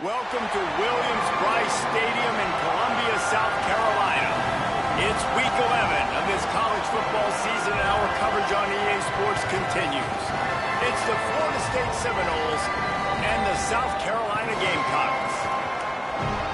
Welcome to Williams-Brice Stadium in Columbia, South Carolina. It's week 11 of this college football season, and our coverage on EA Sports continues. It's the Florida State Seminoles and the South Carolina Gamecocks.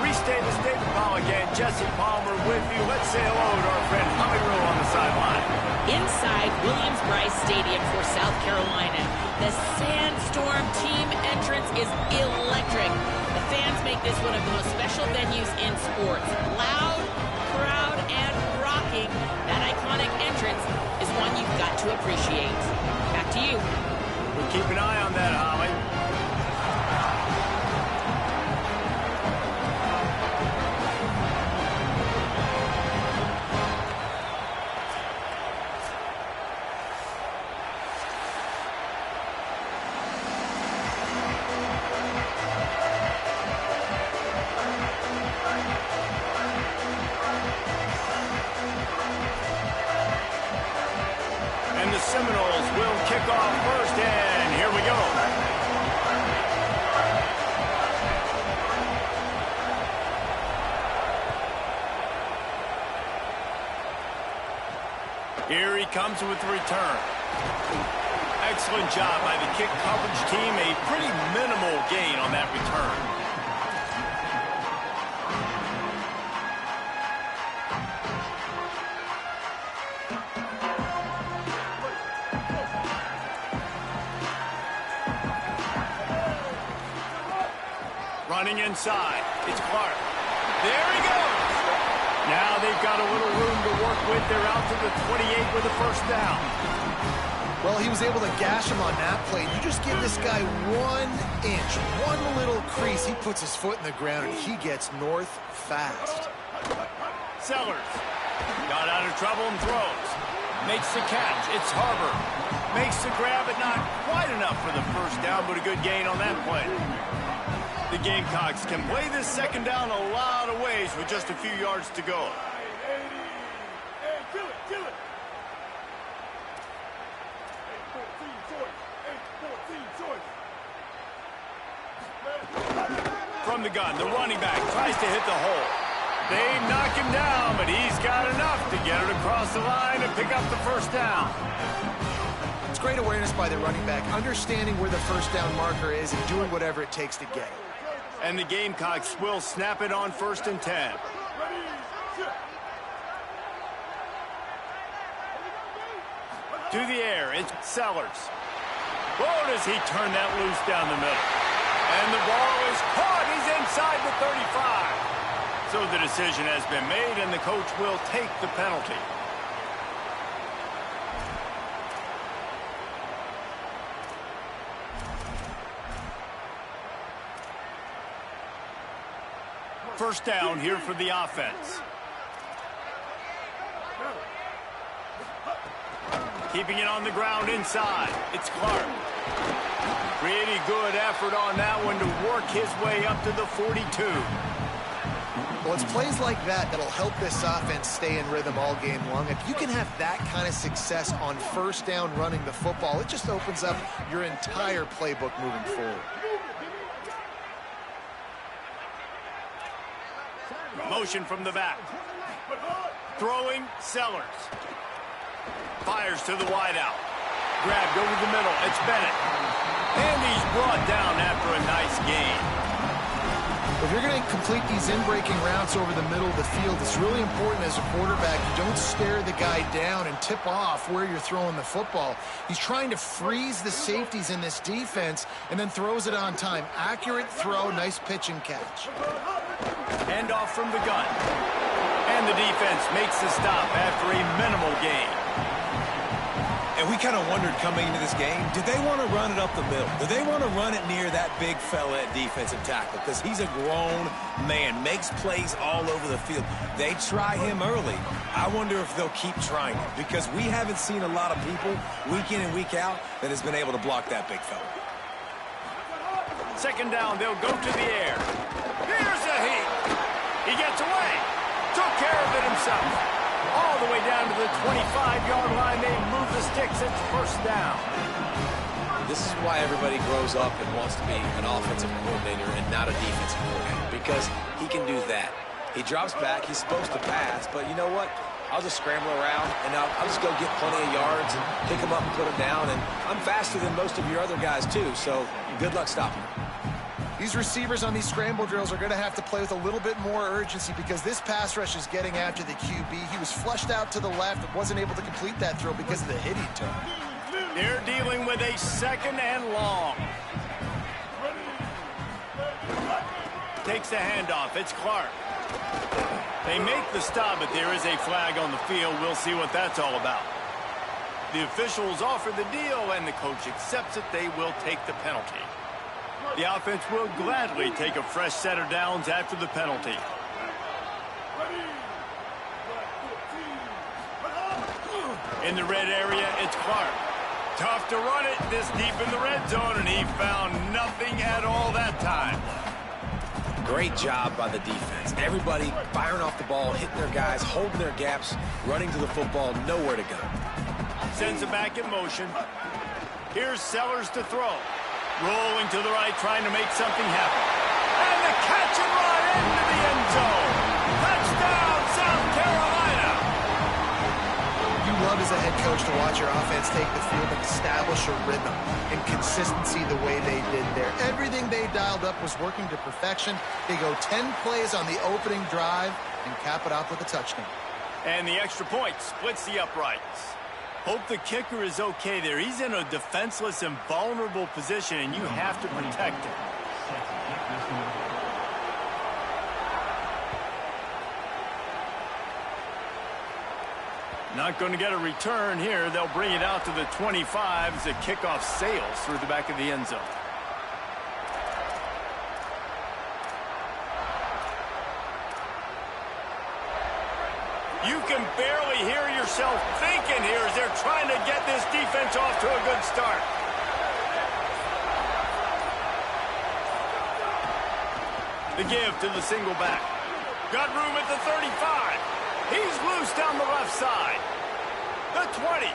Reese Davis, David Pollock, and Jesse Palmer with you. Let's say hello to our friend Holly Rowe on the sideline. Inside Williams-Brice Stadium for South Carolina, the Sandstorm team entrance is electric. The fans make this one of the most special venues in sports. Loud, proud, and rocking. That iconic entrance is one you've got to appreciate. Back to you. We'll keep an eye on that, Holly. The Seminoles will kick off first, and here we go. Here he comes with the return. Excellent job by the kick coverage team. A pretty minimal gain on that return. Running inside, it's Clark. There he goes. Now they've got a little room to work with. They're out to the 28 with a first down. Well, he was able to gash him on that play. You just give this guy 1 inch, one little crease. He puts his foot in the ground, and he gets north fast. Sellers got out of trouble and throws. Makes the catch. It's Harbor. Makes the grab, but not quite enough for the first down, but a good gain on that play. The Gamecocks can play this second down a lot of ways with just a few yards to go. From the gun, the running back tries to hit the hole. They knock him down, but he's got enough to get it across the line and pick up the first down. It's great awareness by the running back, understanding where the first down marker is and doing whatever it takes to get it. And the Gamecocks will snap it on 1st and 10. To the air, it's Sellers. Oh, does he turn that loose down the middle. And the ball is caught. He's inside the 35. So the decision has been made, and the coach will take the penalty. First down here for the offense. Keeping it on the ground inside. It's Clark. Pretty good effort on that one to work his way up to the 42. Well, it's plays like that that'll help this offense stay in rhythm all game long. If you can have that kind of success on first down running the football, it just opens up your entire playbook moving forward. Motion from the back. Throwing, Sellers. Fires to the wideout. Grabbed over the middle. It's Bennett. And he's brought down after a nice gain. If you're going to complete these in-breaking routes over the middle of the field, it's really important as a quarterback you don't stare the guy down and tip off where you're throwing the football. He's trying to freeze the safeties in this defense and then throws it on time. Accurate throw, nice pitch and catch. Handoff from the gun. And the defense makes the stop after a minimal gain. And we kind of wondered coming into this game, did they want to run it up the middle? Do they want to run it near that big fella at defensive tackle? Because he's a grown man, makes plays all over the field. They try him early. I wonder if they'll keep trying him, because we haven't seen a lot of people week in and week out that has been able to block that big fella. Second down, they'll go to the air. Here's a heat. He gets away. Took care of it himself. All the way down to the 25-yard line. They move the sticks. It's first down. This is why everybody grows up and wants to be an offensive coordinator and not a defensive coordinator, because he can do that. He drops back. He's supposed to pass, but you know what? I'll just scramble around, and I'll just go get plenty of yards and pick them up and put them down, and I'm faster than most of your other guys, too, so good luck stopping them. These receivers on these scramble drills are going to have to play with a little bit more urgency because this pass rush is getting after the QB. He was flushed out to the left and wasn't able to complete that throw because of the hit he took. They're dealing with a 2nd and long. Takes the handoff. It's Clark. They make the stop, but there is a flag on the field. We'll see what that's all about. The officials offer the deal, and the coach accepts it. They will take the penalty. The offense will gladly take a fresh set of downs after the penalty. In the red area, it's Clark. Tough to run it this deep in the red zone, and he found nothing at all that time. Great job by the defense. Everybody firing off the ball, hitting their guys, holding their gaps, running to the football, nowhere to go. Sends it back in motion. Here's Sellers to throw. Rolling to the right, trying to make something happen. And the catch and run into the end zone. Touchdown, South Carolina. You love as a head coach to watch your offense take the field and establish a rhythm and consistency the way they did there. Everything they dialed up was working to perfection. They go 10 plays on the opening drive and cap it off with a touchdown. And the extra point splits the uprights. Hope the kicker is okay there. He's in a defenseless and vulnerable position, and you have to protect him. Not going to get a return here. They'll bring it out to the 25 as the kickoff sails through the back of the end zone. You can barely hear yourself thinking here as they're trying to get this defense off to a good start. The give to the single back. Got room at the 35. He's loose down the left side. The 20.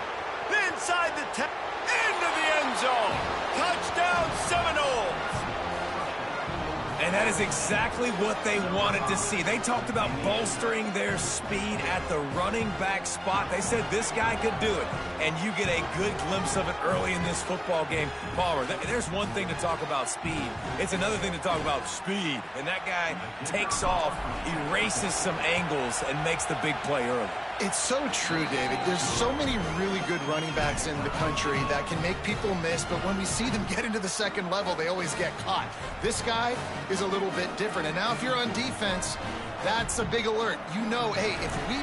Inside the 10. Into the end zone. Touchdown Seminoles. And that is exactly what they wanted to see. They talked about bolstering their speed at the running back spot. They said this guy could do it. And you get a good glimpse of it early in this football game. Palmer, there's one thing to talk about speed. It's another thing to talk about speed. And that guy takes off, erases some angles, and makes the big play early. It's so true, David. There's so many really good running backs in the country that can make people miss, but when we see them get into the second level, they always get caught. This guy is a little bit different. And now if you're on defense, that's a big alert. You know, hey, if we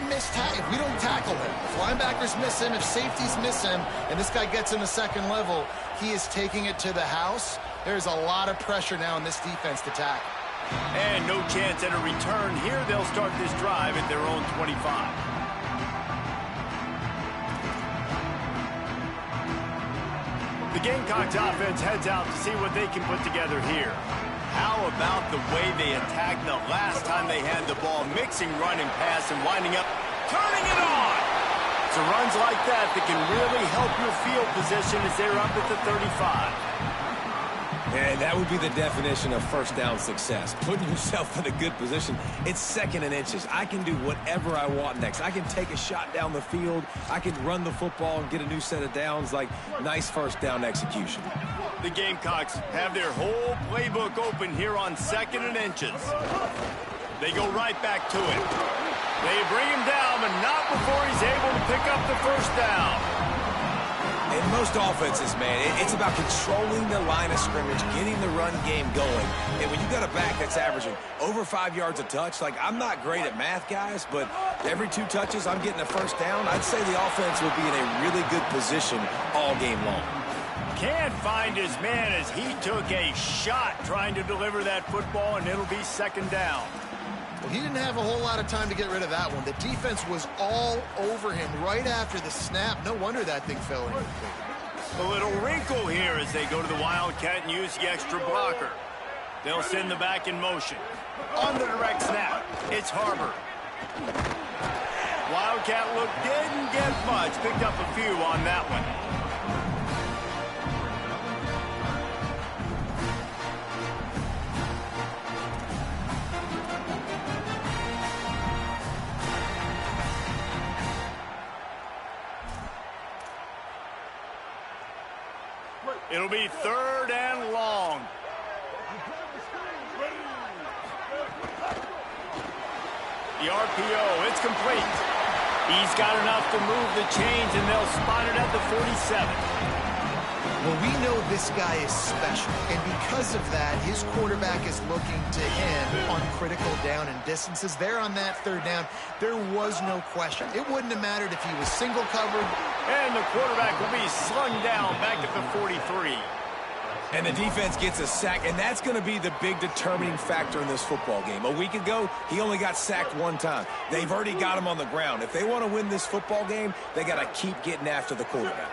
don't tackle him, if linebackers miss him, if safeties miss him, and this guy gets in the second level, he is taking it to the house. There's a lot of pressure now in this defense to tackle. And no chance at a return here. They'll start this drive at their own 25. The Gamecocks offense heads out to see what they can put together here. How about the way they attacked the last time they had the ball, mixing run and pass and winding up, turning it on. It's runs like that that can really help your field position as they're up at the 35. And that would be the definition of first down success. Putting yourself in a good position. It's 2nd and inches. I can do whatever I want next. I can take a shot down the field. I can run the football and get a new set of downs. Like, nice first down execution. The Gamecocks have their whole playbook open here on 2nd and inches. They go right back to it. They bring him down, but not before he's able to pick up the first down. In most offenses, man, it's about controlling the line of scrimmage, getting the run game going. And when you got a back that's averaging over 5 yards a touch, like, I'm not great at math, guys, but every 2 touches I'm getting a first down, I'd say the offense will be in a really good position all game long. Can't find his man as he took a shot trying to deliver that football, and it'll be 2nd down. Well, he didn't have a whole lot of time to get rid of that one. The defense was all over him right after the snap. No wonder that thing fell in. A little wrinkle here as they go to the Wildcat and use the extra blocker. They'll send the back in motion. On the direct snap, it's Harbor. Wildcat look didn't get much. Picked up a few on that one. It'll be 3rd and long. The RPO, it's complete. He's got enough to move the chains, and they'll spot it at the 47. Well, we know this guy is special, and because of that, his quarterback is looking to him on critical down and distances. There on that 3rd down, there was no question. It wouldn't have mattered if he was single covered. And the quarterback will be slung down back at the 43. And the defense gets a sack, and that's going to be the big determining factor in this football game. A week ago, he only got sacked 1 time. They've already got him on the ground. If they want to win this football game, they got to keep getting after the quarterback.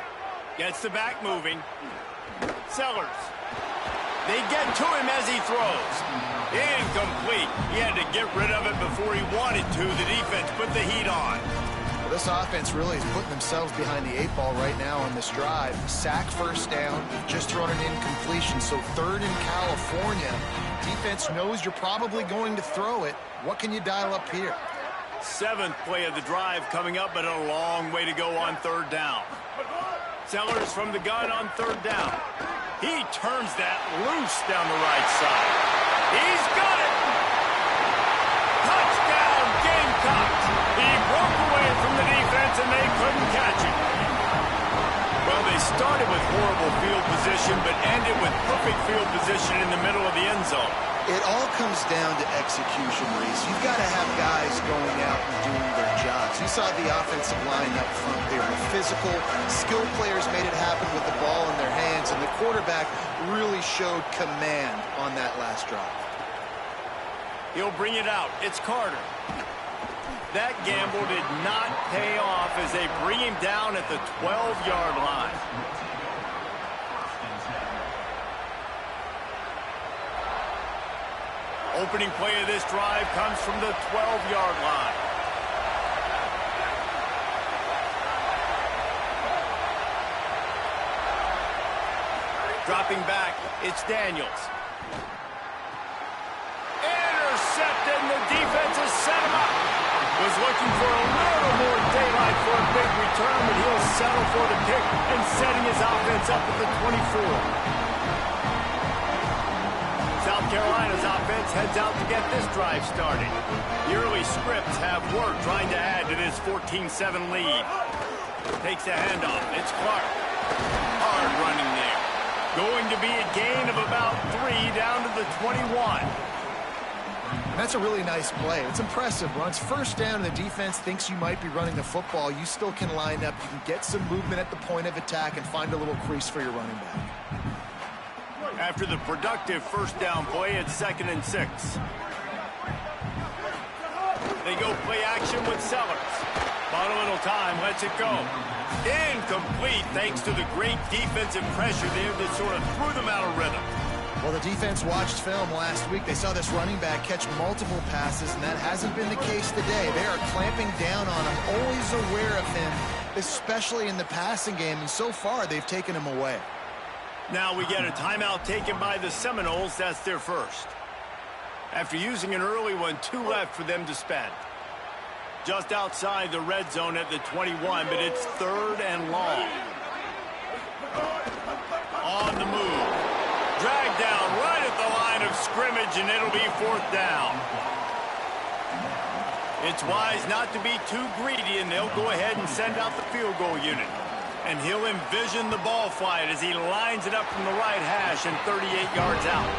Gets the back moving. Sellers. They get to him as he throws. Incomplete. He had to get rid of it before he wanted to. The defense put the heat on. Well, this offense really is putting themselves behind the 8 ball right now on this drive. Sack, 1st down. You've just thrown an incompletion, so 3rd in California. Defense knows you're probably going to throw it. What can you dial up here? 7th play of the drive coming up, but a long way to go on 3rd down. Sellers from the gun on 3rd down. He turns that loose down the right side. He's got it! Touchdown, Gamecocks! He broke away from the defense, and they couldn't catch him. Well, they started with horrible field position, but ended with perfect field position in the middle of the end zone. It all comes down to execution, Reese. You've got to have guys going out and doing their jobs. You saw the offensive line up front. They were physical. Skilled players made it happen with the ball in their hands, and the quarterback really showed command on that last drive. He'll bring it out. It's Carter. That gamble did not pay off as they bring him down at the 12-yard line. Opening play of this drive comes from the 12-yard line. Dropping back, it's Daniels. Intercepted, and the defense has set him up. Was looking for a little more daylight for a big return, but he'll settle for the pick and setting his offense up at the 24. South Carolina's offense heads out to get this drive started. The early scripts have worked trying to add to this 14-7 lead. Takes a handoff. It's Clark. Hard running there. Going to be a gain of about 3 down to the 21. And that's a really nice play. It's impressive. When it's 1st down and the defense thinks you might be running the football, you still can line up. You can get some movement at the point of attack and find a little crease for your running back. After the productive 1st down play, it's 2nd and 6. They go play action with Sellers. Bought a little time, lets it go. Incomplete thanks to the great defensive pressure there that sort of threw them out of rhythm. Well, the defense watched film last week. They saw this running back catch multiple passes, and that hasn't been the case today. They are clamping down on him, always aware of him, especially in the passing game, and so far they've taken him away. Now we get a timeout taken by the Seminoles. That's their first. After using an early one, 2 left for them to spend. Just outside the red zone at the 21, but it's 3rd and long. On the move. Dragged down right at the line of scrimmage, and it'll be 4th down. It's wise not to be too greedy, and they'll go ahead and send out the field goal unit. And he'll envision the ball flight as he lines it up from the right hash and 38 yards out.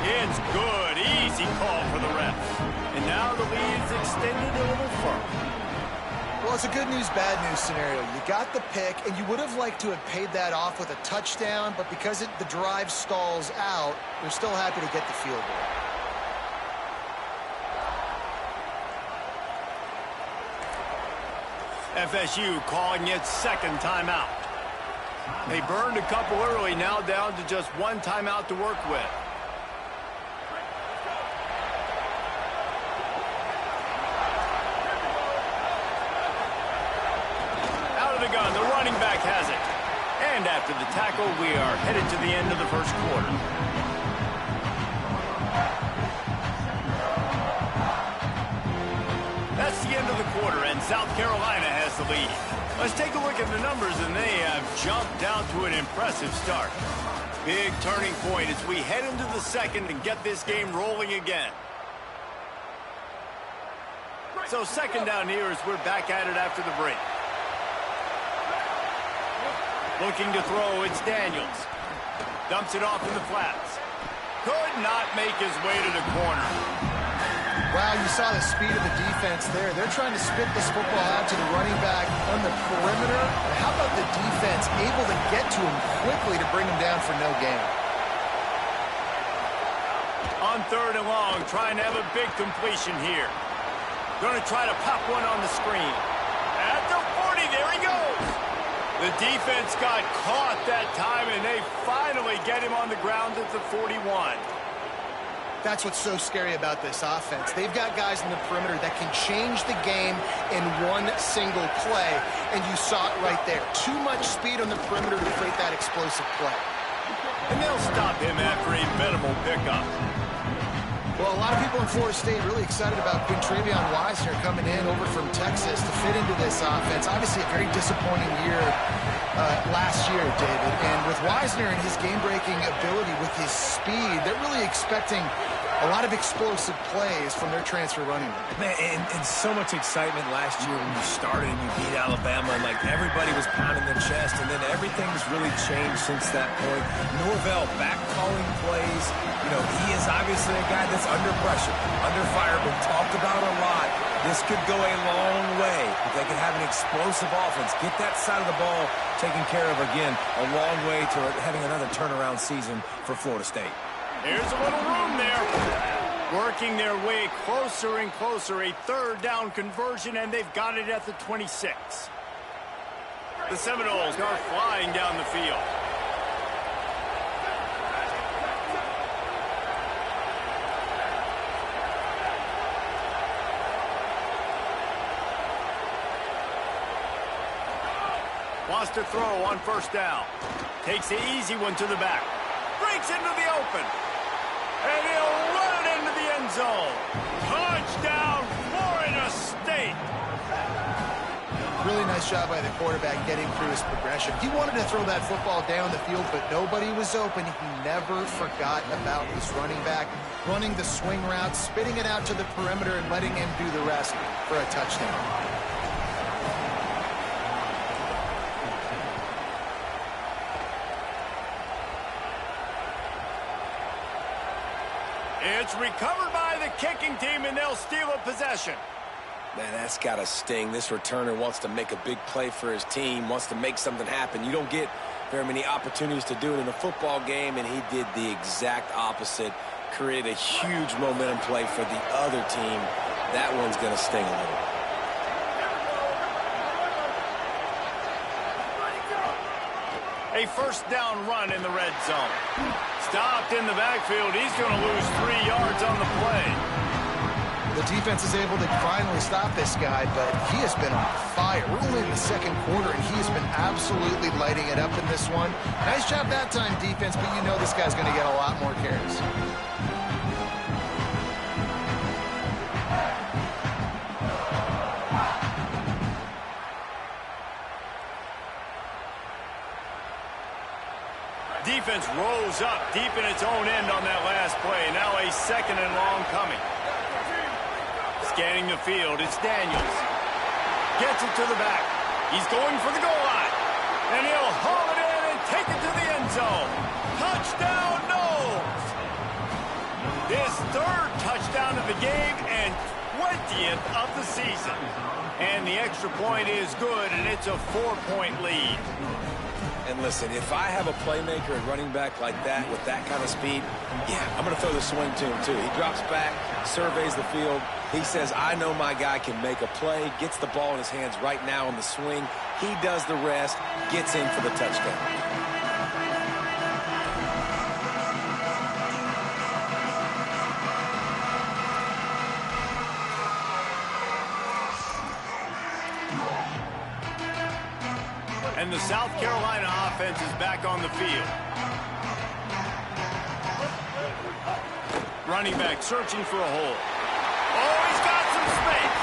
It's good. Easy call for the refs. And now the lead's extended a little further. Well, it's a good news, bad news scenario. You got the pick, and you would have liked to have paid that off with a touchdown, but because the drive stalls out, they're still happy to get the field goal. FSU calling its 2nd timeout. They burned a couple early, now down to just 1 timeout to work with. Out of the gun, the running back has it. And after the tackle, we are headed to the end of the 1st quarter. That's the the end of the quarter, and South Carolina has the lead. Let's take a look at the numbers, and they have jumped down to an impressive start. Big turning point as we head into the second and get this game rolling again. So second down here as we're back at it after the break. Looking to throw, it's Daniels. Dumps it off in the flats. Could not make his way to the corner. Wow, you saw the speed of the defense there. They're trying to spit this football out to the running back on the perimeter. And how about the defense able to get to him quickly to bring him down for no gain? On third and long, trying to have a big completion here. Going to try to pop one on the screen. At the 40, there he goes. The defense got caught that time, and they finally get him on the ground at the 41. That's what's so scary about this offense. They've got guys in the perimeter that can change the game in one single play, and you saw it right there. Too much speed on the perimeter to create that explosive play. And they'll stop him after a minimal pickup. Well, a lot of people in Florida State really excited about Quintravion Wisner coming in over from Texas to fit into this offense. Obviously, a very disappointing year last year, David. And with Wisner and his game-breaking ability, with his speed, they're really expecting a lot of explosive plays from their transfer running back. Man, and so much excitement last year when you started and you beat Alabama, and like everybody was pounding their chest, and then everything's really changed since that point. Norvell back calling plays. You know, he is obviously a guy that's under pressure, under fire, been talked about a lot. This could go a long way if they can have an explosive offense. Get that side of the ball taken care of again. A long way to having another turnaround season for Florida State. Here's a little room there. Working their way closer and closer. A third down conversion, and they've got it at the 26. The Seminoles are flying down the field. Wants to throw on first down. Takes the easy one to the back. Breaks into the open. And he'll run it into the end zone. Touchdown, Florida State. Really nice job by the quarterback getting through his progression. He wanted to throw that football down the field, but nobody was open. He never forgot about his running back, running the swing route, spitting it out to the perimeter, and letting him do the rest for a touchdown. It's recovered by the kicking team, and they'll steal a possession. Man, that's got to sting. This returner wants to make a big play for his team, wants to make something happen. You don't get very many opportunities to do it in a football game, and he did the exact opposite. Created a huge momentum play for the other team. That one's going to sting a little. A first down run in the red zone. Stopped in the backfield. He's going to lose 3 yards on the play. The defense is able to finally stop this guy, but he has been on fire. We're only in the second quarter, and he has been absolutely lighting it up in this one. Nice job that time, defense, but you know this guy's going to get a lot more carries. Defense rolls up deep in its own end on that last play. Now a second and long coming. Scanning the field, it's Daniels. Gets it to the back. He's going for the goal line. And he'll haul it in and take it to the end zone. Touchdown, Noles! His third touchdown of the game and 20th of the season. And the extra point is good, and it's a 4-point lead. And listen, if I have a playmaker at running back like that with that kind of speed, yeah, I'm going to throw the swing to him too. He drops back, surveys the field. He says, I know my guy can make a play, gets the ball in his hands right now on the swing. He does the rest, gets in for the touchdown. And the South Carolina offense is back on the field. Running back searching for a hole. Oh, he's got some space.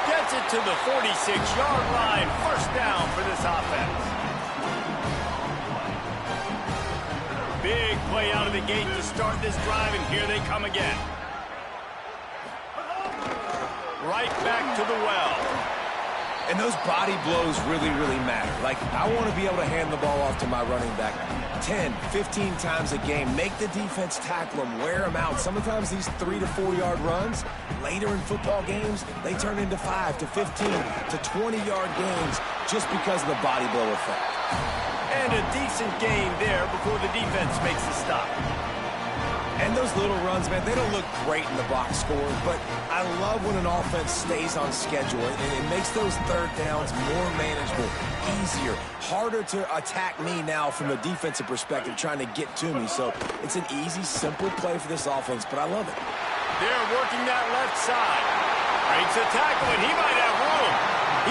Gets gets it to the 46-yard line. First down for this offense. Big play out of the gate to start this drive, and here they come again. Right back to the well. And those body blows really, really matter. Like, I want to be able to hand the ball off to my running back 10, 15 times a game. Make the defense tackle them, wear them out. Sometimes these 3 to 4 yard runs, later in football games, they turn into 5 to 15 to 20-yard games just because of the body blow effect. And a decent gain there before the defense makes the stop. And those little runs, man, they don't look great in the box score, but I love when an offense stays on schedule, and it makes those third downs more manageable, easier, harder to attack me now from a defensive perspective trying to get to me. So it's an easy, simple play for this offense, but I love it. They're working that left side. Breaks a tackle, and he might have room.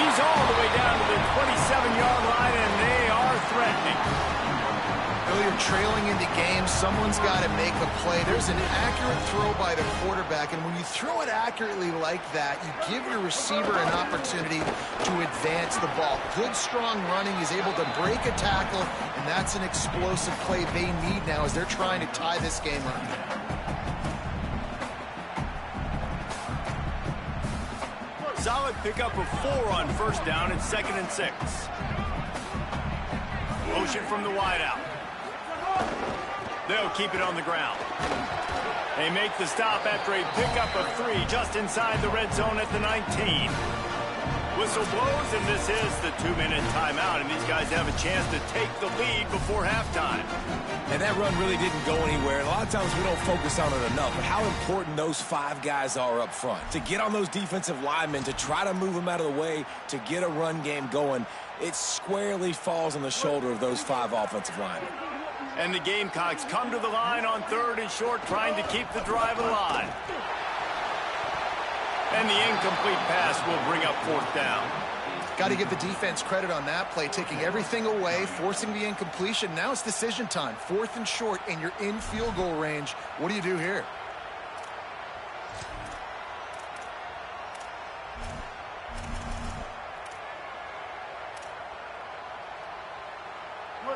He's all the way down to the 27-yard line, and they are threatening. You're trailing in the game. Someone's got to make a play. There's an accurate throw by the quarterback, and when you throw it accurately like that, you give your receiver an opportunity to advance the ball. Good, strong running. He's able to break a tackle, and that's an explosive play they need now as they're trying to tie this game up. Solid pickup of 4 on first down and 2nd and 6. Motion from the wideout. They'll keep it on the ground. They make the stop after a pickup of 3 just inside the red zone at the 19. Whistle blows, and this is the 2-minute timeout, and these guys have a chance to take the lead before halftime. And that run really didn't go anywhere. And a lot of times we don't focus on it enough, but how important those 5 guys are up front. To get on those defensive linemen, to try to move them out of the way, to get a run game going, it squarely falls on the shoulder of those 5 offensive linemen. And the Gamecocks come to the line on 3rd and short, trying to keep the drive alive. And the incomplete pass will bring up 4th down. Got to give the defense credit on that play, taking everything away, forcing the incompletion. Now it's decision time. 4th and short, and you're in field goal range. What do you do here?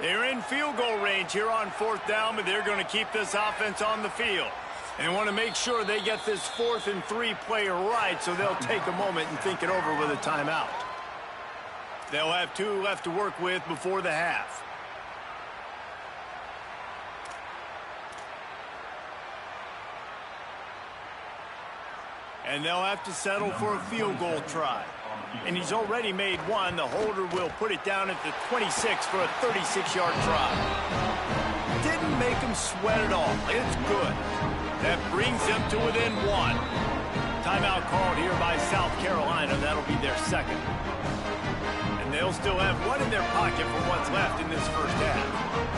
They're in field goal range here on 4th down, but they're going to keep this offense on the field. And want to make sure they get this 4th and 3 play right, so they'll take a moment and think it over with a timeout. They'll have 2 left to work with before the half. And they'll have to settle for a field goal try. And he's already made 1. The holder will put it down at the 26 for a 36-yard try. Didn't make him sweat at all. It's good. That brings them to within 1. Timeout called here by South Carolina. That'll be their 2nd. And they'll still have 1 in their pocket for what's left in this first half.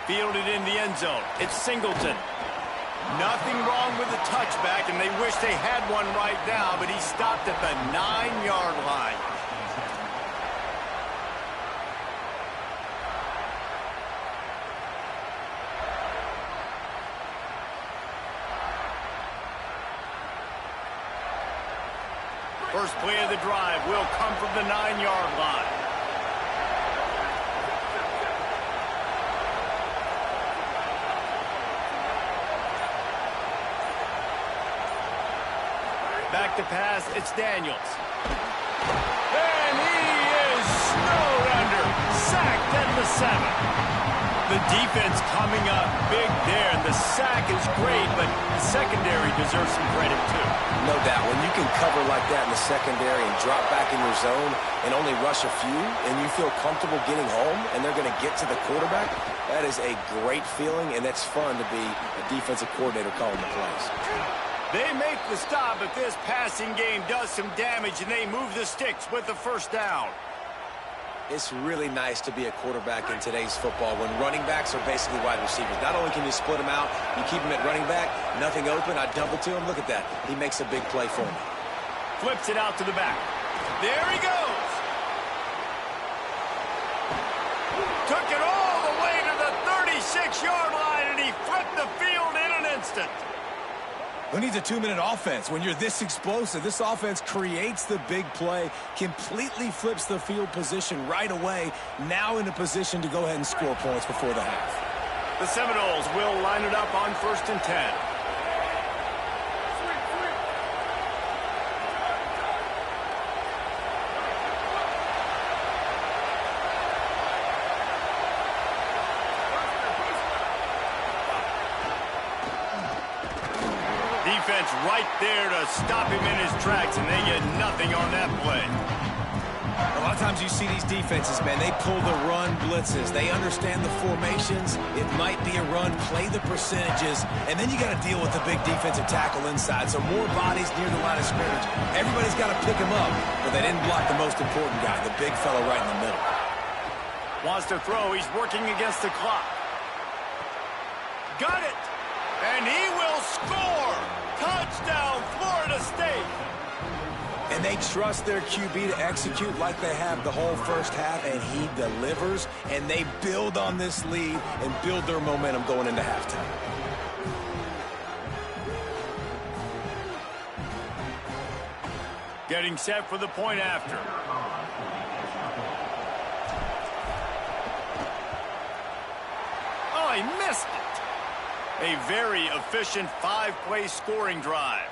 Fielded in the end zone. It's Singleton. Nothing wrong with the touchback, and they wish they had one right now, but he stopped at the 9-yard line. First play of the drive will come from the 9-yard line. Back to pass, it's Daniels. And he is snowed under, sacked at the 7. The defense coming up big there, and the sack is great, but the secondary deserves some credit too. No doubt, when you can cover like that in the secondary and drop back in your zone and only rush a few, and you feel comfortable getting home, and they're going to get to the quarterback, that is a great feeling, and that's fun to be a defensive coordinator calling the plays. They make the stop, but this passing game does some damage, and they move the sticks with the first down. It's really nice to be a quarterback in today's football when running backs are basically wide receivers. Not only can you split them out, you keep them at running back, nothing open, I dump it to him. Look at that. He makes a big play for me. Flips it out to the back. There he goes. Took it all the way to the 36-yard line, and he flipped the field in an instant. Who needs a 2-minute offense? When you're this explosive, this offense creates the big play, completely flips the field position right away, now in a position to go ahead and score points before the half. The Seminoles will line it up on 1st and 10. Defense right there to stop him in his tracks, and they get nothing on that play. A lot of times you see these defenses, man, they pull the run blitzes. They understand the formations. It might be a run, play the percentages, and then you got to deal with the big defensive tackle inside. So more bodies near the line of scrimmage. Everybody's got to pick him up, but they didn't block the most important guy, the big fella right in the middle. Wants to throw. He's working against the clock. Got it. And he will score. Touchdown, Florida State. And they trust their QB to execute like they have the whole first half, and he delivers, and they build on this lead and build their momentum going into halftime. Getting set for the point after. Oh, he missed it. A very efficient 5-play scoring drive.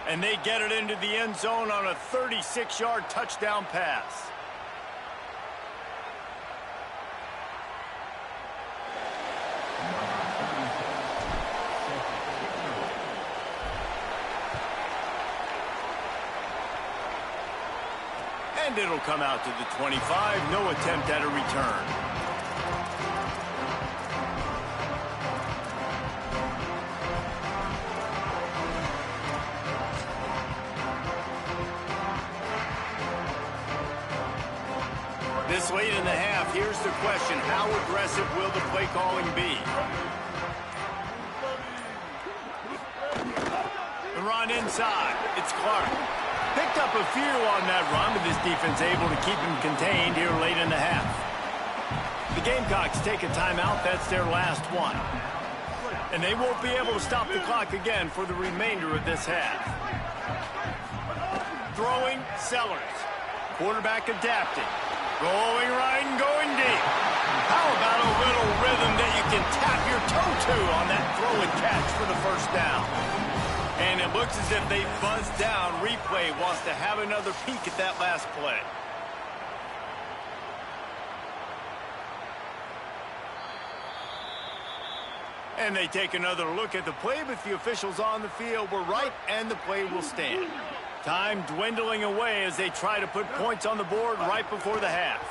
And they get it into the end zone on a 36-yard touchdown pass. And it'll come out to the 25. No attempt at a return. This late in the half, here's the question. How aggressive will the play calling be? The run inside. It's Clark. Picked up a few on that run, but this defense able to keep him contained here late in the half. The Gamecocks take a timeout. That's their last one. And they won't be able to stop the clock again for the remainder of this half. Throwing, Sellers. Quarterback adapting. Going right and going deep. How about a little rhythm that you can tap your toe to on that throw and catch for the first down? And it looks as if they buzzed down. Replay wants to have another peek at that last play. And they take another look at the play, but the officials on the field were right, and the play will stand. Time dwindling away as they try to put points on the board right before the half.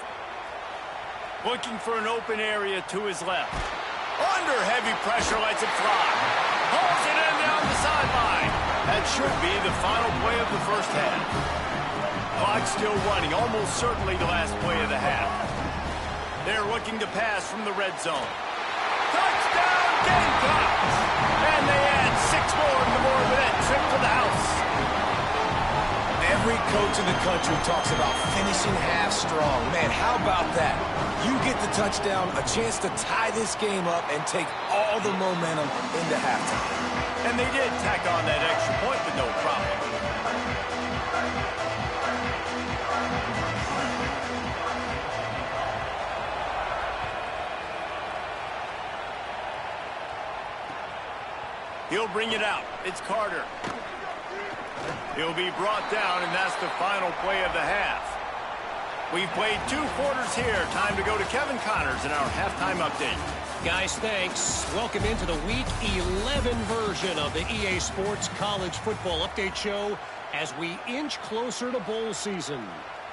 Looking for an open area to his left. Under heavy pressure, lets it fly. Hauls it in down the sideline. That should be the final play of the first half. Clock still running, almost certainly the last play of the half. They're looking to pass from the red zone. Touchdown, Gamecocks! And they add 6 more in the more with that trip to the house. Every coach in the country talks about finishing half strong. Man, how about that? You get the touchdown, a chance to tie this game up and take all the momentum into halftime. And they did tack on that extra point with no problem. He'll bring it out. It's Carter. He'll be brought down, and that's the final play of the half. We've played 2 quarters here. Time to go to Kevin Connors in our halftime update. Guys, thanks. Welcome into the Week 11 version of the EA Sports College Football Update Show as we inch closer to bowl season.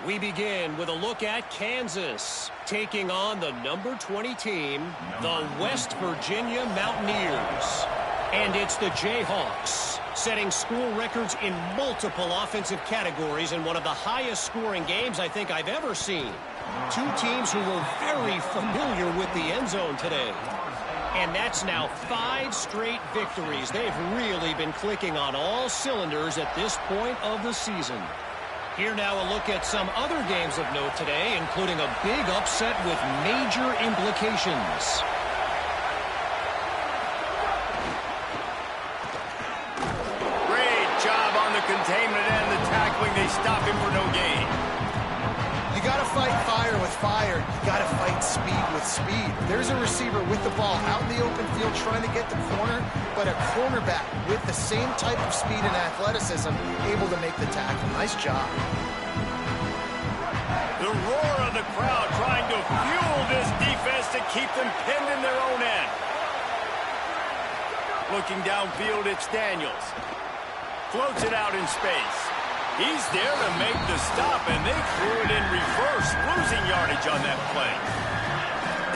We begin with a look at Kansas taking on the number 20 team, the West Virginia Mountaineers. And it's the Jayhawks, setting school records in multiple offensive categories in one of the highest scoring games I think I've ever seen. Two teams who were very familiar with the end zone today. And that's now 5 straight victories. They've really been clicking on all cylinders at this point of the season. Here now a look at some other games of note today, including a big upset with major implications. Great job on the containment and the tackling. They stop him for no gain. You got to fight fire with fire. You got to fight speed with speed. There's a receiver with the ball out in the open field trying to get the corner, but a cornerback with the same type of speed and athleticism able to make the tackle. Nice job. The roar of the crowd trying to fuel this defense to keep them pinned in their own end. Looking downfield, it's Daniels. Floats it out in space. He's there to make the stop, and they threw it in reverse, losing yardage on that play.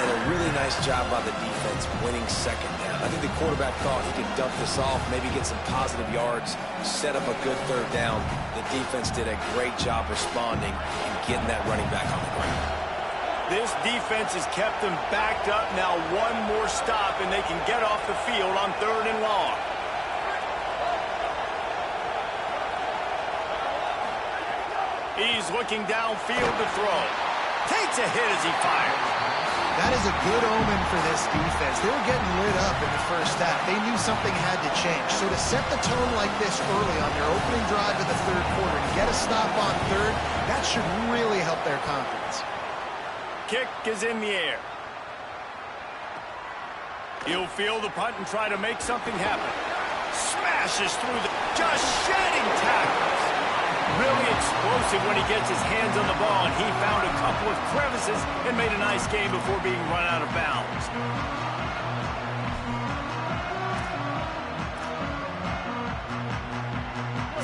And a really nice job by the defense winning second down. I think the quarterback thought he could dump this off, maybe get some positive yards, set up a good third down. The defense did a great job responding and getting that running back on the ground. This defense has kept them backed up. Now one more stop, and they can get off the field on 3rd and long. He's looking downfield to throw. Takes a hit as he fires. That is a good omen for this defense. They were getting lit up in the first half. They knew something had to change. So to set the tone like this early on their opening drive of the 3rd quarter and get a stop on 3rd, that should really help their confidence. Kick is in the air. He'll field the punt and try to make something happen. Smashes through the... just shedding tackles. Really explosive when he gets his hands on the ball, and he found a couple of crevices and made a nice game before being run out of bounds.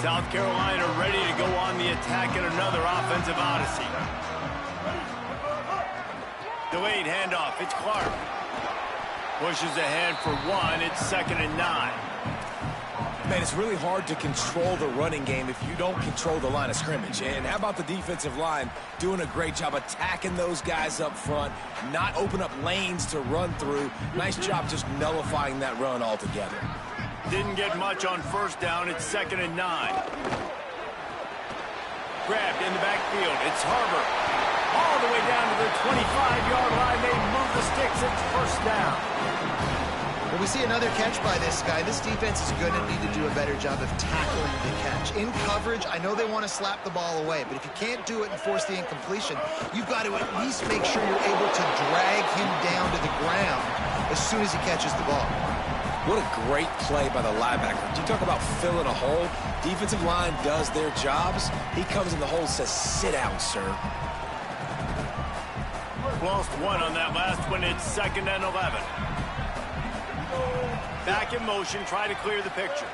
South Carolina ready to go on the attack in another offensive odyssey. Delayed handoff, it's Clark. Pushes ahead for 1, it's 2nd and 9. Man, it's really hard to control the running game if you don't control the line of scrimmage. And how about the defensive line doing a great job attacking those guys up front, not open up lanes to run through. Nice job just nullifying that run altogether. Didn't get much on 1st down, it's 2nd and 9. Grabbed in the backfield, it's Harbor. All the way down to the 25-yard line, they move the sticks, it's 1st down. When we see another catch by this guy, this defense is going to need to do a better job of tackling the catch. In coverage, I know they want to slap the ball away, but if you can't do it and force the incompletion, you've got to at least make sure you're able to drag him down to the ground as soon as he catches the ball. What a great play by the linebacker. You talk about filling a hole. Defensive line does their jobs. He comes in the hole and says, sit down, sir. Lost 1 on that last one, it's 2nd and 11. Back in motion, try to clear the picture.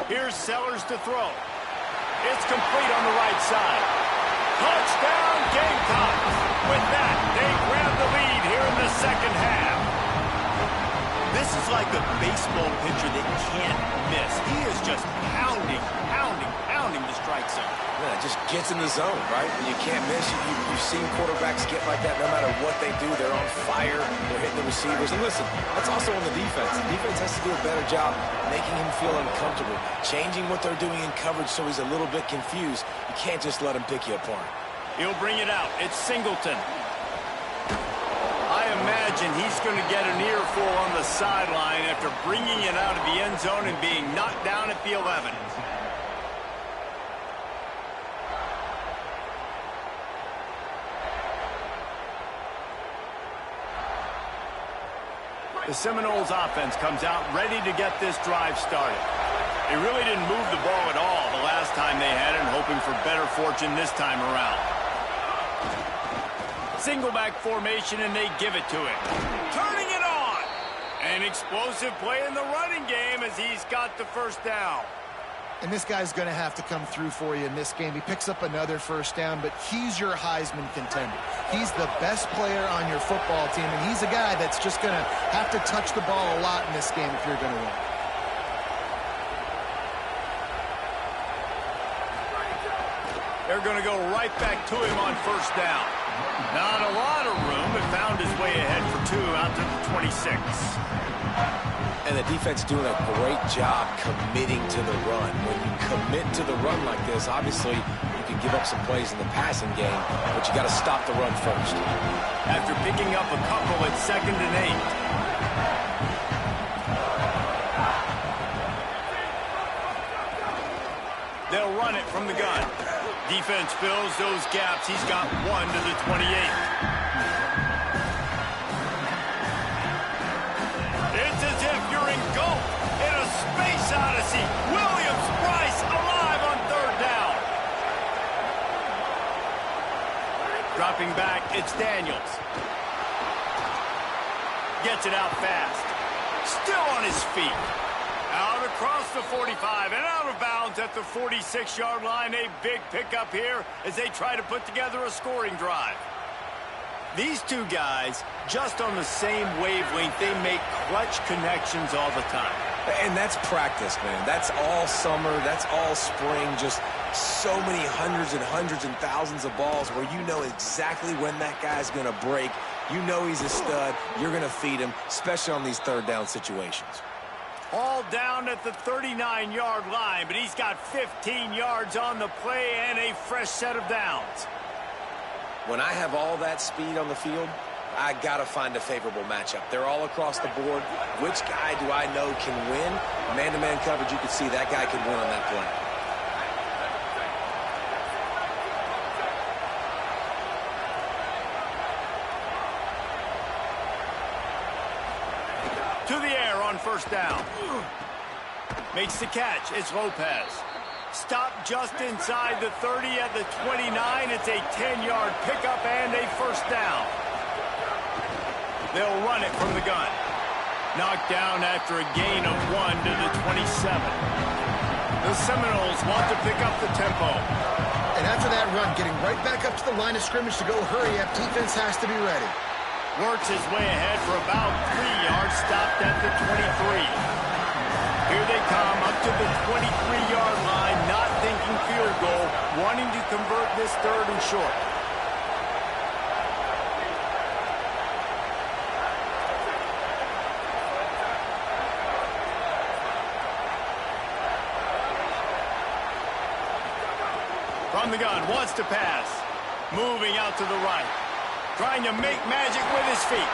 Here's Sellers to throw. It's complete on the right side. Touchdown, Gamecocks! With that, they grab the lead here in the 2nd half. This is like a baseball pitcher that can't miss. He is just pounding the strike zone. Yeah, it just gets in the zone, right? When you can't miss, you've seen quarterbacks get like that no matter what they do. They're on fire. They're hitting the receivers. And listen, that's also on the defense. The defense has to do a better job making him feel uncomfortable, changing what they're doing in coverage so he's a little bit confused. You can't just let him pick you apart. He'll bring it out. It's Singleton. I imagine he's going to get an earful on the sideline after bringing it out of the end zone and being knocked down at the 11. The Seminoles offense comes out ready to get this drive started. They really didn't move the ball at all the last time they had it, and hoping for better fortune this time around. Single back formation, and they give it to him. Turning it on! An explosive play in the running game as he's got the 1st down. And this guy's going to have to come through for you in this game. He picks up another 1st down, but he's your Heisman contender. He's the best player on your football team, and he's a guy that's just going to have to touch the ball a lot in this game if you're going to win. They're going to go right back to him on 1st down. Not a lot of room, but found his way ahead for 2 out to the 26. And the defense doing a great job committing to the run. When you commit to the run like this, obviously you can give up some plays in the passing game, but you got to stop the run first. After picking up a couple at 2nd and 8. They'll run it from the gun. Defense fills those gaps. He's got 1 to the 28. It's as if you're engulfed in a space odyssey. Williams-Brice alive on 3rd down. Dropping back, it's Daniels. Gets it out fast. Still on his feet. Out across the 45 and out of bounds at the 46-yard line. A big pickup here as they try to put together a scoring drive. These two guys, just on the same wavelength, they make clutch connections all the time. And that's practice, man. That's all summer. That's all spring. Just so many hundreds and thousands of balls where you know exactly when that guy's going to break. You know he's a stud. You're going to feed him, especially on these 3rd down situations. All down at the 39-yard line, but he's got 15 yards on the play and a fresh set of downs. When I have all that speed on the field, I got to find a favorable matchup. They're all across the board. Which guy do I know can win? Man-to-man coverage, you can see that guy can win on that play. To the air on 1st down. Makes the catch. It's Lopez. Stopped just inside the 30 at the 29. It's a 10-yard pickup and a 1st down. They'll run it from the gun. Knocked down after a gain of 1 to the 27. The Seminoles want to pick up the tempo. And after that run, getting right back up to the line of scrimmage to go hurry up, defense has to be ready. Works his way ahead for about 3 yards, stopped at the 23. Here they come up to the 23-yard line, not thinking field goal, wanting to convert this 3rd and short. From the gun, wants to pass. Moving out to the right. Trying to make magic with his feet.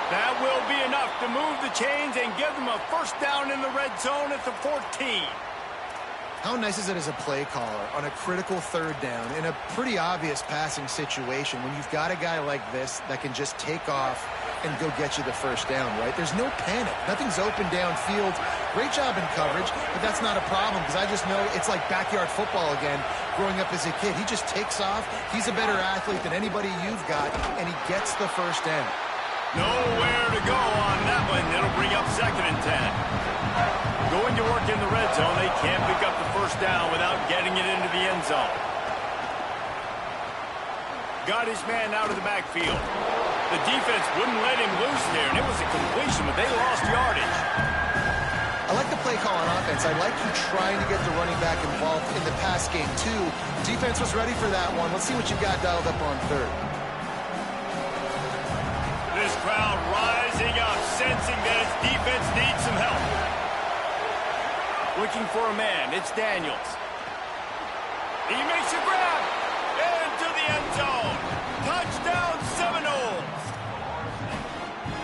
That will be enough to move the chains and give them a 1st down in the red zone at the 14. How nice is it as a play caller on a critical 3rd down in a pretty obvious passing situation when you've got a guy like this that can just take off and go get you the 1st down, right? There's no panic. Nothing's open downfield. Great job in coverage, but that's not a problem because I just know it's like backyard football again growing up as a kid. He just takes off. He's a better athlete than anybody you've got, and he gets the 1st down. Nowhere to go on that one. It'll bring up 2nd and 10. Going to work in the red zone. They can't pick up the 1st down without getting it into the end zone. Got his man out of the backfield. The defense wouldn't let him loose there, and it was a completion, but they lost yardage. I like the play call on offense. I like you trying to get the running back involved in the pass game, too. Defense was ready for that one. Let's see what you got dialed up on 3rd. This crowd rising up, sensing that its defense needs some help. Looking for a man. It's Daniels. He makes a grab into the end zone. Touchdown, Seminoles.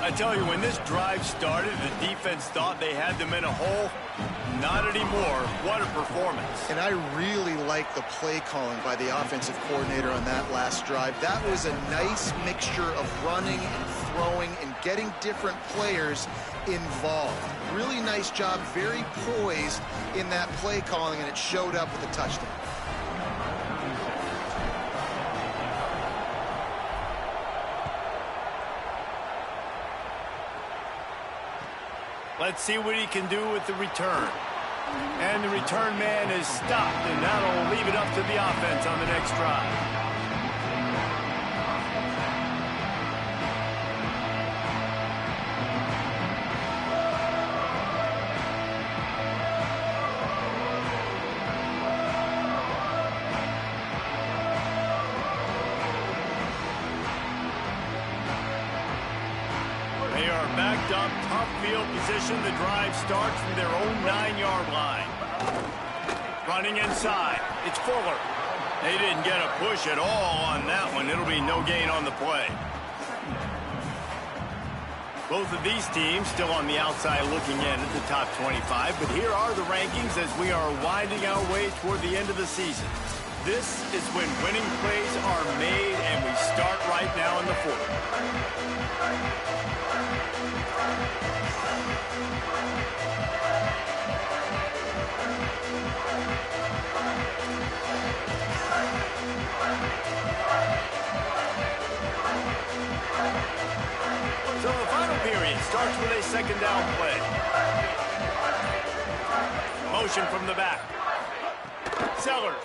I tell you, when this drive started, the defense thought they had them in a hole. Not anymore. What a performance. And I really like the play calling by the offensive coordinator on that last drive. That was a nice mixture of running and throwing and getting different players involved. Really nice job, very poised in that play calling, and it showed up with a touchdown. Let's see what he can do with the return. And the return man is stopped, and that'll leave it up to the offense on the next drive. backed up, tough field position. The drive starts from their own 9-yard line. Running inside. It's Fuller. They didn't get a push at all on that one. It'll be no gain on the play. Both of these teams still on the outside looking in at the top 25, but here are the rankings as we are winding our way toward the end of the season. This is when winning plays are made, and we start right now in the fourth. So the final period starts with a second down play. Motion from the back. Sellers.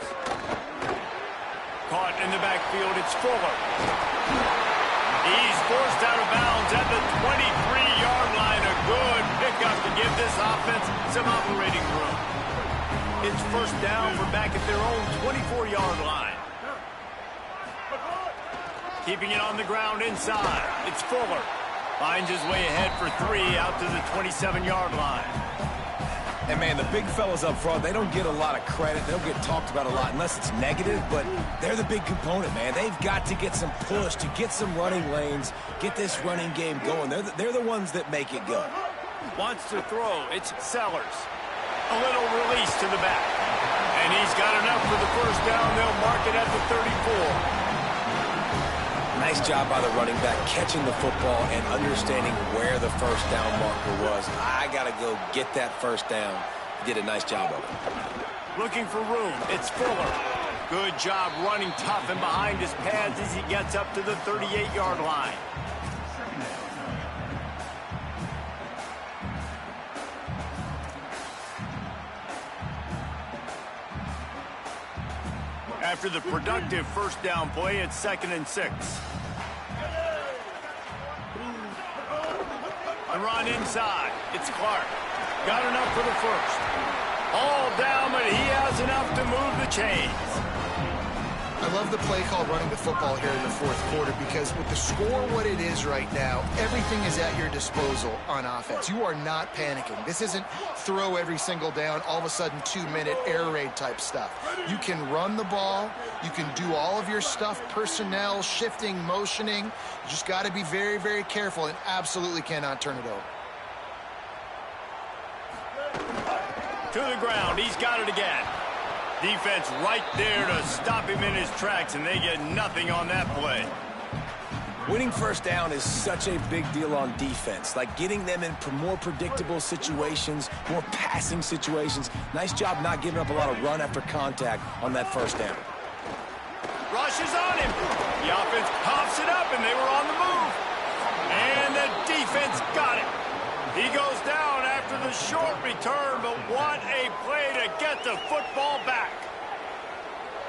Caught in the backfield, it's Fuller. He's forced out of bounds at the 23-yard line. A good pickup to give this offense some operating room. It's first down from back at their own 24-yard line. Keeping it on the ground inside, it's Fuller. Finds his way ahead for 3 out to the 27-yard line. And, man, the big fellas up front, they don't get a lot of credit. They don't get talked about a lot unless it's negative, but they're the big component, man. They've got to get some push, to get some running lanes, get this running game going. They're the ones that make it go. Wants to throw. It's Sellers. A little release to the back. And he's got enough for the first down. They'll mark it at the 34. Nice job by the running back catching the football and understanding where the first down marker was. I got to go get that first down. He did a nice job of it. Looking for room. It's Fuller. Good job running tough and behind his pads as he gets up to the 38-yard line. After the productive first down play, it's 2nd and 6. A run inside. It's Clark. Got enough for the first. All down, but he has enough to move the chains. I love the play called running the football here in the fourth quarter because with the score what it is right now, everything is at your disposal on offense. You are not panicking. This isn't throw every single down, all of a sudden 2-minute air raid type stuff. You can run the ball. You can do all of your stuff, personnel, shifting, motioning. You just got to be very, very careful and absolutely cannot turn it over. To the ground. He's got it again. Defense right there to stop him in his tracks, and they get nothing on that play. Winning first down is such a big deal on defense, like getting them in more predictable situations, more passing situations. Nice job not giving up a lot of run after contact on that first down. Rushes on him. The offense pops it up, and they were on the move. And the defense got it. He goes down after the short return, but what a play to get the football back.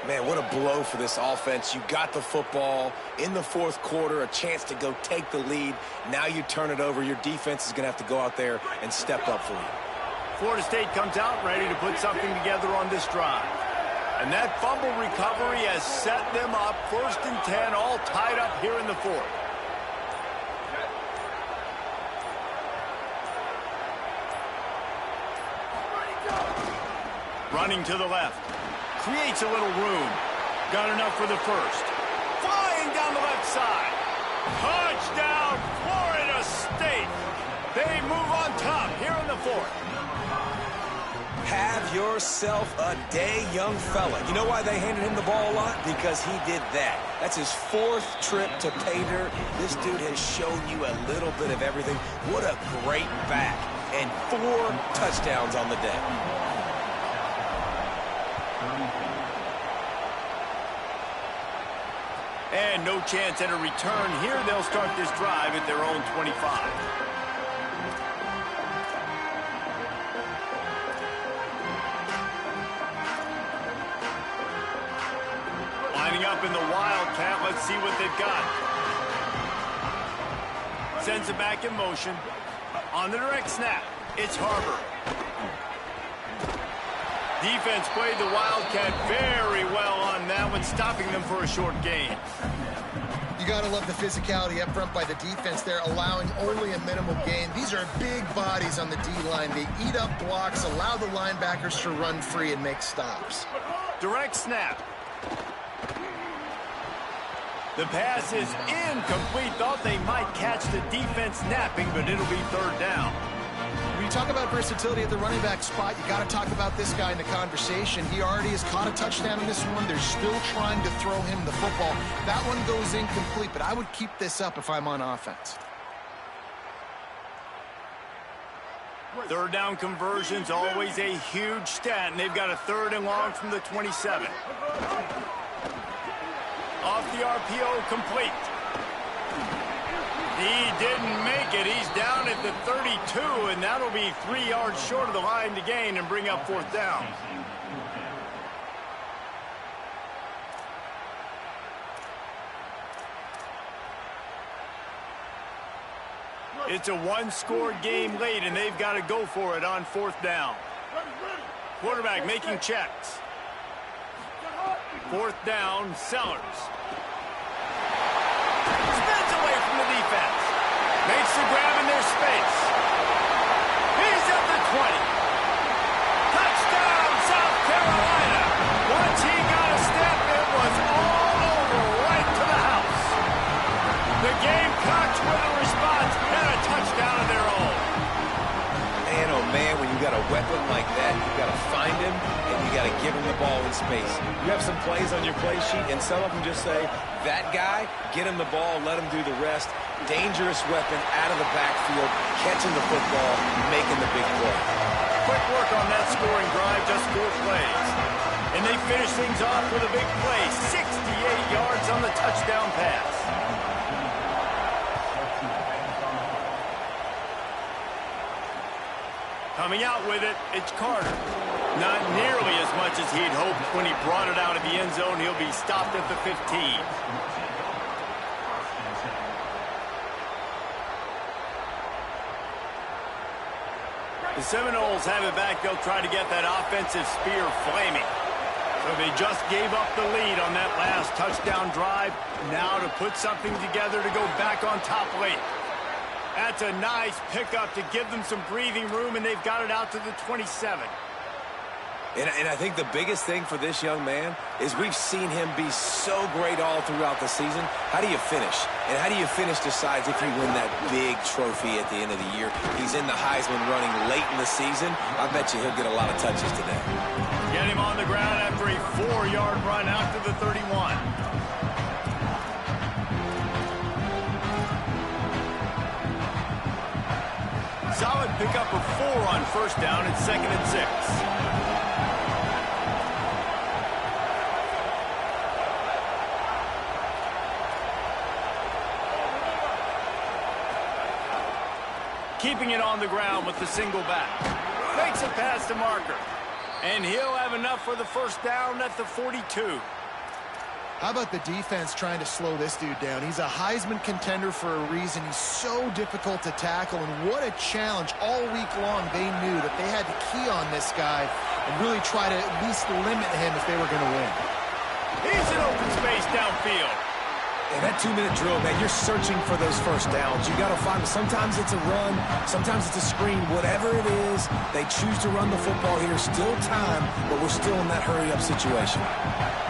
Man, what a blow for this offense. You got the football in the fourth quarter, a chance to go take the lead. Now you turn it over. Your defense is going to have to go out there and step up for you. Florida State comes out ready to put something together on this drive. And that fumble recovery has set them up 1st and 10, all tied up here in the fourth. Running to the left. Creates a little room. Got enough for the first. Flying down the left side. Touchdown, Florida State. They move on top here in the fourth. Have yourself a day, young fella. You know why they handed him the ball a lot? Because he did that. That's his 4th trip to Pater. This dude has shown you a little bit of everything. What a great back. And 4 touchdowns on the day. And no chance at a return here. They'll start this drive at their own 25. Lining up in the Wildcat. Let's see what they've got. Sends it back in motion. On the direct snap, it's Harbor. Defense played the Wildcat very well on that one, stopping them for a short gain. You got to love the physicality up front by the defense there, allowing only a minimal gain. These are big bodies on the D-line. They eat up blocks, allow the linebackers to run free and make stops. Direct snap. The pass is incomplete. Thought they might catch the defense napping, but it'll be third down. When you talk about versatility at the running back spot, you got to talk about this guy in the conversation. He already has caught a touchdown in this one. They're still trying to throw him the football. That one goes incomplete, but I would keep this up if I'm on offense. Third down conversion's always a huge stat, and they've got a 3rd and long from the 27. Off the RPO, complete. He didn't make it. He's down at the 32, and that'll be 3 yards short of the line to gain and bring up 4th down. It's a 1-score game late, and they've got to go for it on 4th down. Quarterback making checks. 4th down, Sellers. Spins away from the defense. Makes the grab in their space. He's at the 20. Touchdown, South Carolina. Once he got a step, it was all over, right to the house. The Gamecocks with a response and a touchdown of their own. Man, oh man, when you got a weapon like that, you got to find him and you got to give him the ball in space. You have some plays on your play sheet, and some of them just say, that guy, get him the ball, let him do the rest. Dangerous weapon out of the backfield, catching the football, making the big play. Quick work on that scoring drive, just 4 plays. And they finish things off with a big play, 68 yards on the touchdown pass. Coming out with it, it's Carter. Not nearly as much as he'd hoped when he brought it out of the end zone. He'll be stopped at the 15. The Seminoles have it back. They'll try to get that offensive spear flaming. So they just gave up the lead on that last touchdown drive. Now to put something together to go back on top late. That's a nice pickup to give them some breathing room, and they've got it out to the 27. And I think the biggest thing for this young man is we've seen him be so great all throughout the season. How do you finish? And how do you finish decides if you win that big trophy at the end of the year. He's in the Heisman running late in the season. I bet you he'll get a lot of touches today. Get him on the ground after a 4-yard run out to the 31. Solid pickup of 4 on 1st down. It's 2nd and 6. Keeping it on the ground with the single back. Makes a pass to Marker. And he'll have enough for the 1st down at the 42. How about the defense trying to slow this dude down? He's a Heisman contender for a reason. He's so difficult to tackle, and what a challenge. All week long, they knew that they had to key on this guy and really try to at least limit him if they were going to win. He's in open space downfield. And that 2-minute drill, man, you're searching for those 1st downs. You got to find them. Sometimes it's a run, sometimes it's a screen. Whatever it is, they choose to run the football here. Still time, but we're still in that hurry-up situation.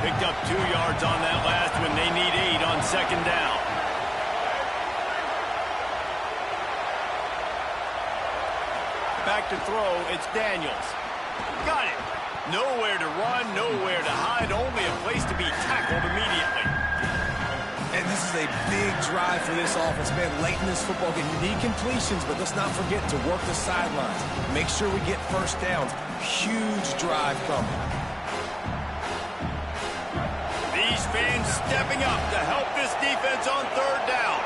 Picked up 2 yards on that last one. They need 8 on 2nd down. Back to throw, it's Daniels. Got it. Nowhere to run, nowhere to hide, only a place to be tackled immediately. And this is a big drive for this offense, man. Late in this football game, you need completions, but let's not forget to work the sidelines. Make sure we get 1st downs. Huge drive coming. These fans stepping up to help this defense on 3rd down.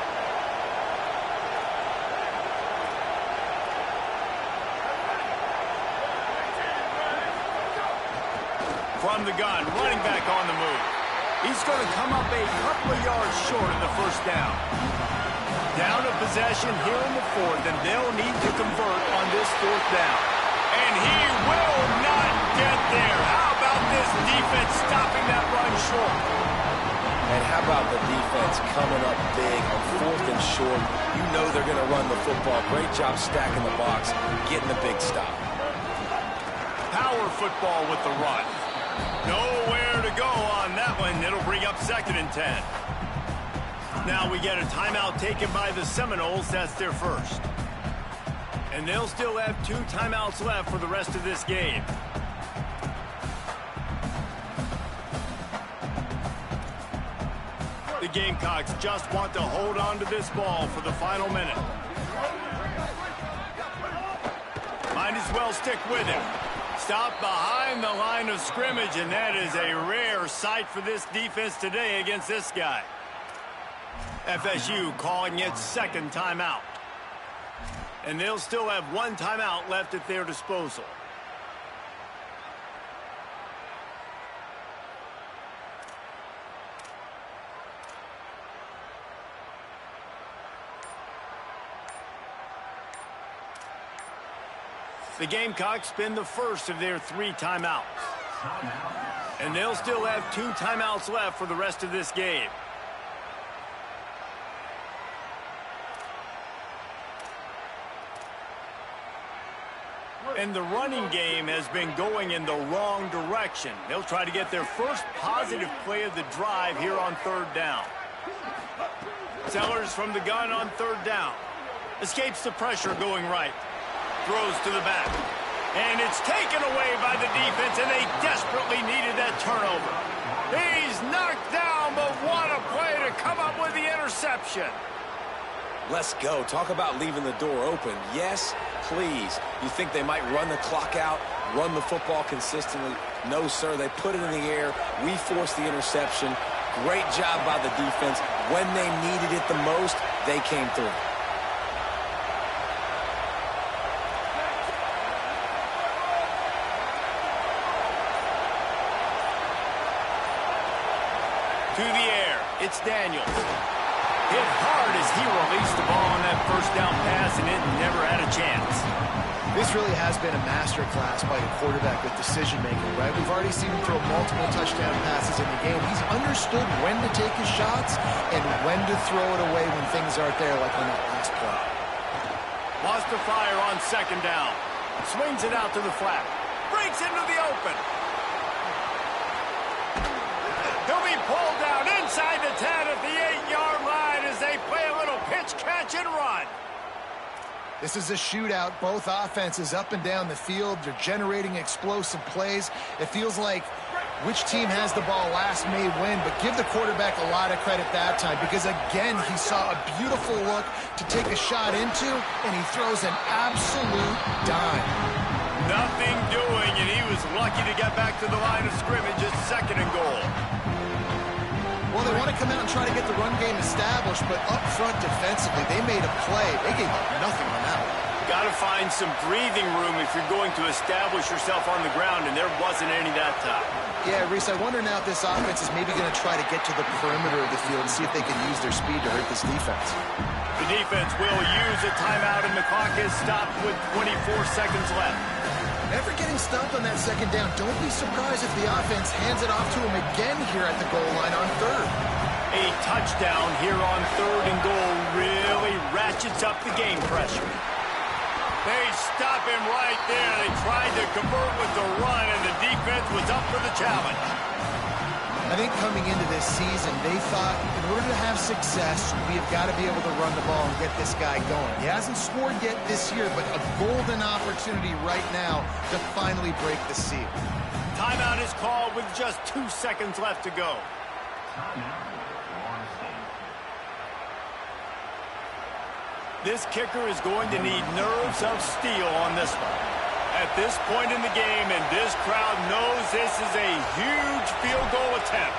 From the gun, running back on the move. He's going to come up a couple of yards short of the 1st down. Down to possession here in the 4th, and they'll need to convert on this 4th down. And he will not get there. How about this defense stopping that run short? And how about the defense coming up big on 4th and short? You know they're going to run the football. Great job stacking the box, getting the big stop. Power football with the run. Nowhere to go on that one. It'll bring up 2nd and 10. Now we get a timeout taken by the Seminoles. That's their first. And they'll still have 2 timeouts left for the rest of this game. The Gamecocks just want to hold on to this ball for the final minute. Might as well stick with him. Stop behind the line of scrimmage, and that is a rare sight for this defense today against this guy. FSU calling its 2nd timeout. And they'll still have 1 timeout left at their disposal. The Gamecocks spend the first of their 3 timeouts. And they'll still have 2 timeouts left for the rest of this game. And the running game has been going in the wrong direction. They'll try to get their first positive play of the drive here on 3rd down. Sellers from the gun on 3rd down. Escapes the pressure going right. Throws to the back. And it's taken away by the defense, and they desperately needed that turnover. He's knocked down, but what a play to come up with the interception. Let's go. Talk about leaving the door open. Yes, please. You think they might run the clock out, run the football consistently? No, sir. They put it in the air. We forced the interception. Great job by the defense. When they needed it the most, they came through. To the air, it's Daniels. Hit hard as he released the ball on that 1st down pass, and it never had a chance. This really has been a masterclass by the quarterback with decision-making, right? We've already seen him throw multiple touchdown passes in the game. He's understood when to take his shots and when to throw it away when things aren't there, like on that last play. Lost to fire on 2nd down. Swings it out to the flat. Breaks into the open. He'll be pulled down inside the 10 at the 8-yard line as they play a little pitch, catch, and run. This is a shootout. Both offenses up and down the field. They're generating explosive plays. It feels like which team has the ball last may win, but give the quarterback a lot of credit that time because, again, he saw a beautiful look to take a shot into, and he throws an absolute dime. Nothing doing, and he was lucky to get back to the line of scrimmage at 2nd and goal. Well, they want to come out and try to get the run game established, but up front defensively, they made a play. They gave up nothing on that one. Got to find some breathing room if you're going to establish yourself on the ground, and there wasn't any that time. Yeah, Reese, I wonder now if this offense is maybe going to try to get to the perimeter of the field and see if they can use their speed to hurt this defense. The defense will use a timeout, and the clock is stopped with 24 seconds left. After getting stopped on that 2nd down, don't be surprised if the offense hands it off to him again here at the goal line on 3rd. A touchdown here on 3rd and goal really ratchets up the game pressure. They stop him right there. They tried to convert with the run, and the defense was up for the challenge. I think coming into this season, they thought in order to have success, we have got to be able to run the ball and get this guy going. He hasn't scored yet this year, but a golden opportunity right now to finally break the seal. Timeout is called with just 2 seconds left to go. This kicker is going to need nerves of steel on this one. At this point in the game, and this crowd knows this is a huge field goal attempt.